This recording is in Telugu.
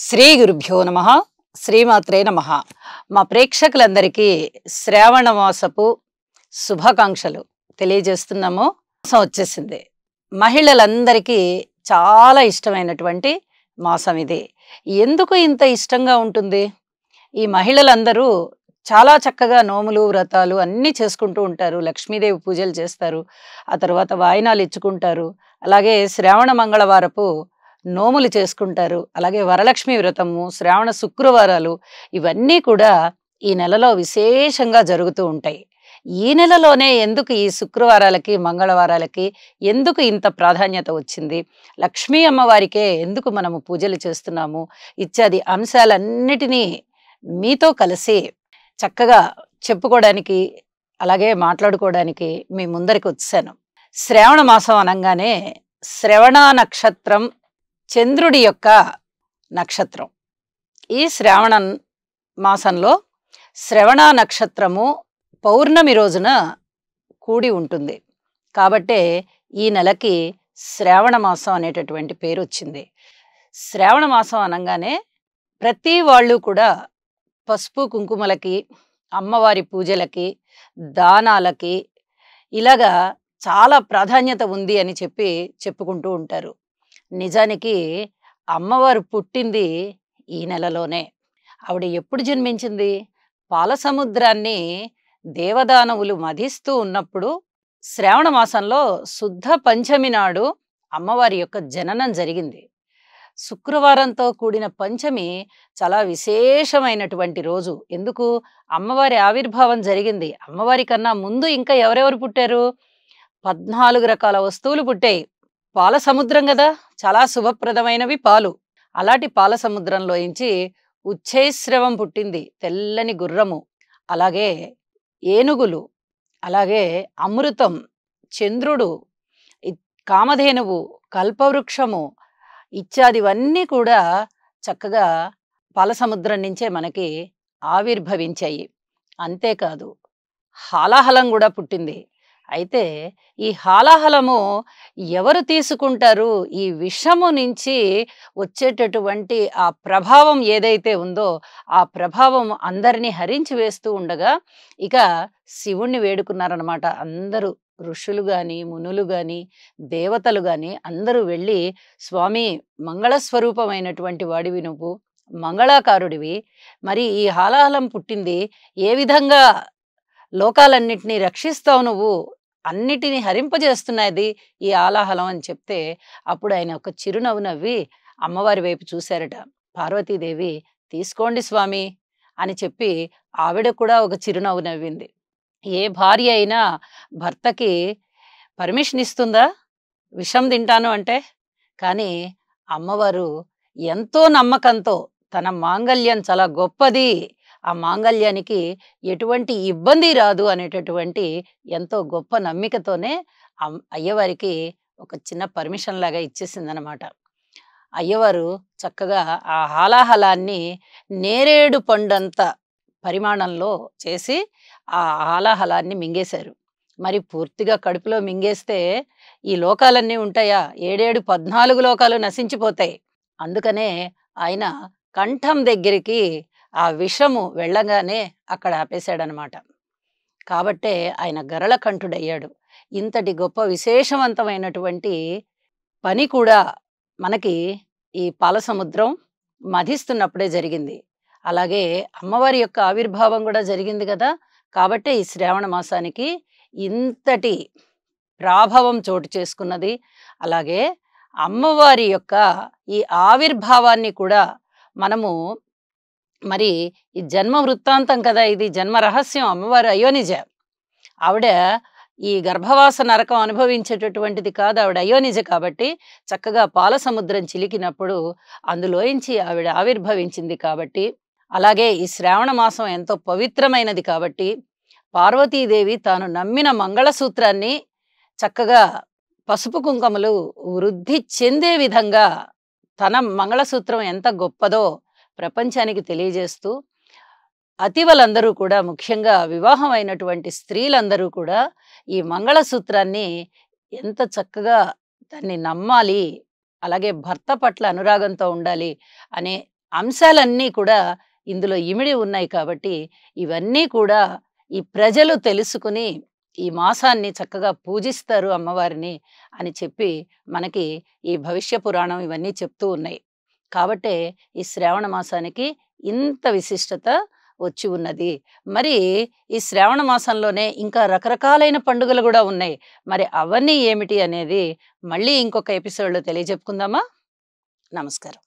శ్రీ గురుభ్యో నమ. శ్రీమాత్రే నమ. మా ప్రేక్షకులందరికీ శ్రావణ మాసపు శుభాకాంక్షలు తెలియజేస్తున్నాము. మాసం వచ్చేసింది. మహిళలందరికీ చాలా ఇష్టమైనటువంటి మాసం ఇది. ఎందుకు ఇంత ఇష్టంగా ఉంటుంది? ఈ మహిళలందరూ చాలా చక్కగా నోములు వ్రతాలు అన్నీ చేసుకుంటూ ఉంటారు. లక్ష్మీదేవి పూజలు చేస్తారు. ఆ తర్వాత వాయినాలు ఇచ్చుకుంటారు. అలాగే శ్రావణ మంగళవారపు నోములు చేసుకుంటారు. అలాగే వరలక్ష్మి వ్రతము, శ్రావణ శుక్రవారాలు ఇవన్నీ కూడా ఈ నెలలో విశేషంగా జరుగుతూ ఉంటాయి. ఈ నెలలోనే ఎందుకు ఈ శుక్రవారాలకి మంగళవారాలకి ఎందుకు ఇంత ప్రాధాన్యత వచ్చింది? లక్ష్మీ అమ్మవారికే ఎందుకు మనము పూజలు చేస్తున్నాము? ఇత్యాది అంశాలన్నిటినీ మీతో కలిసి చక్కగా చెప్పుకోవడానికి అలాగే మాట్లాడుకోవడానికి మీ ముందరికి వచ్చాను. శ్రావణ మాసం అనగానే శ్రవణ నక్షత్రం చంద్రుడి యొక్క నక్షత్రం. ఈ శ్రావణ మాసంలో శ్రవణ నక్షత్రము పౌర్ణమి రోజున కూడి ఉంటుంది. కాబట్టే ఈ నెలకి శ్రావణ మాసం అనేటటువంటి పేరు వచ్చింది. శ్రావణ మాసం అనగానే ప్రతి వాళ్ళు కూడా పసుపు కుంకుమలకి, అమ్మవారి పూజలకి, దానాలకి ఇలాగా చాలా ప్రాధాన్యత ఉంది అని చెప్పుకుంటూ ఉంటారు. నిజానికి అమ్మవారు పుట్టింది ఈ నెలలోనే. ఆవిడ ఎప్పుడు జన్మించింది? పాలసముద్రాన్ని దేవదానవులు మధిస్తూ ఉన్నప్పుడు శ్రావణ మాసంలో శుద్ధ పంచమి నాడు అమ్మవారి యొక్క జననం జరిగింది. శుక్రవారంతో కూడిన పంచమి చాలా విశేషమైనటువంటి రోజు. ఎందుకు? అమ్మవారి ఆవిర్భావం జరిగింది. అమ్మవారి కన్నా ముందు ఇంకా ఎవరెవరు పుట్టారు? 14 రకాల వస్తువులు పుట్టాయి. పాల సముద్రం కదా, చాలా శుభప్రదమైనవి పాలు. అలాంటి పాల సముద్రంలోంచి ఉచ్ఛైశ్రవం పుట్టింది, తెల్లని గుర్రము, అలాగే ఏనుగులు, అలాగే అమృతం, చంద్రుడు, కామధేనువు, కల్పవృక్షము ఇత్యాదివన్నీ కూడా చక్కగా పాలసముద్రం నుంచే మనకి ఆవిర్భవించాయి. అంతేకాదు హాలాహలం కూడా పుట్టింది. అయితే ఈ హాలాహలము ఎవరు తీసుకుంటారు? ఈ విషము నుంచి వచ్చేటటువంటి ఆ ప్రభావం ఏదైతే ఉందో ఆ ప్రభావం అందరినీ హరించి వేస్తూ ఉండగా ఇక శివుణ్ణి వేడుకున్నారనమాట. అందరూ ఋషులు గాని, మునులు గాని, దేవతలు గాని అందరూ వెళ్ళి, స్వామి మంగళస్వరూపమైనటువంటి వాడివి నువ్వు, మంగళాకారుడివి, మరి ఈ హాలాహలం పుట్టింది ఏ విధంగా లోకాలన్నిటినీ రక్షిస్తావు నువ్వు, అన్నిటినీ హరింపజేస్తున్నది ఈ ఆలాహలం అని చెప్తే అప్పుడు ఆయన ఒక చిరునవ్వు నవ్వి అమ్మవారి వైపు చూశారట. పార్వతీదేవి తీసుకోండి స్వామి అని చెప్పి ఆవిడ కూడా ఒక చిరునవ్వు నవ్వింది. ఏ భార్య అయినా భర్తకి పర్మిషన్ ఇస్తుందా విషం తింటాను అంటే? కానీ అమ్మవారు ఎంతో నమ్మకంతో తన మాంగళ్యం చాలా గొప్పది, ఆ మాంగళ్యానికి ఎటువంటి ఇబ్బంది రాదు అనేటటువంటి ఎంతో గొప్ప నమ్మికతోనే అయ్యవారికి ఒక చిన్న పర్మిషన్ లాగా ఇచ్చేసిందనమాట. అయ్యవారు చక్కగా ఆ హాలాహలాన్ని నేరేడు పండంత పరిమాణంలో చేసి ఆ హాలాహలాన్ని మింగేశారు. మరి పూర్తిగా కడుపులో మింగేస్తే ఈ లోకాలన్నీ ఉంటాయా? 14 లోకాలు నశించిపోతాయి. అందుకనే ఆయన కంఠం దగ్గరికి ఆ విషము వెళ్ళగానే అక్కడ ఆపేశాడనమాట. కాబట్టే ఆయన గరళ కంఠుడయ్యాడు. ఇంతటి గొప్ప విశేషవంతమైనటువంటి పని కూడా మనకి ఈ పాలసముద్రం మధిస్తున్నప్పుడే జరిగింది. అలాగే అమ్మవారి యొక్క ఆవిర్భావం కూడా జరిగింది కదా. కాబట్టే ఈ శ్రావణ మాసానికి ఇంతటి ప్రాభవం చోటు చేసుకున్నది. అలాగే అమ్మవారి యొక్క ఈ ఆవిర్భావాన్ని కూడా మనము మరి ఈ జన్మ వృత్తాంతం కదా, ఇది జన్మ రహస్యం. అమ్మవారు అయోనిజ. ఆవిడ ఈ గర్భవాస నరకం అనుభవించేటటువంటిది కాదు, ఆవిడ అయోనిజ. కాబట్టి చక్కగా పాలసముద్రం చిలికినప్పుడు అందులోంచి ఆవిడ ఆవిర్భవించింది కాబట్టి, అలాగే ఈ శ్రావణ మాసం ఎంతో పవిత్రమైనది కాబట్టి పార్వతీదేవి తాను నమ్మిన మంగళసూత్రాన్ని చక్కగా పసుపు కుంకుమలు వృద్ధి చెందే విధంగా తన మంగళసూత్రం ఎంత గొప్పదో ప్రపంచానికి తెలియజేస్తూ అతివలందరూ కూడా, ముఖ్యంగా వివాహం అయినటువంటి స్త్రీలందరూ కూడా ఈ మంగళసూత్రాన్ని ఎంత చక్కగా దాన్ని నమ్మాలి, అలాగే భర్త పట్ల అనురాగంతో ఉండాలి అనే అంశాలన్నీ కూడా ఇందులో ఇమిడి ఉన్నాయి కాబట్టి ఇవన్నీ కూడా ఈ ప్రజలు తెలుసుకుని ఈ మాసాన్ని చక్కగా పూజిస్తారు అమ్మవారిని అని చెప్పి మనకి ఈ భవిష్య పురాణం ఇవన్నీ చెప్తూ ఉన్నాయి. కాబట్టే ఈ శ్రావణ మాసానికి ఇంత విశిష్టత వచ్చి ఉన్నది. మరి ఈ శ్రావణ మాసంలోనే ఇంకా రకరకాలైన పండుగలు గూడా ఉన్నాయి. మరి అవన్నీ ఏమిటి అనేది మళ్ళీ ఇంకొక ఎపిసోడ్‌లో తెలియజెప్పుకుందామా? నమస్కారం.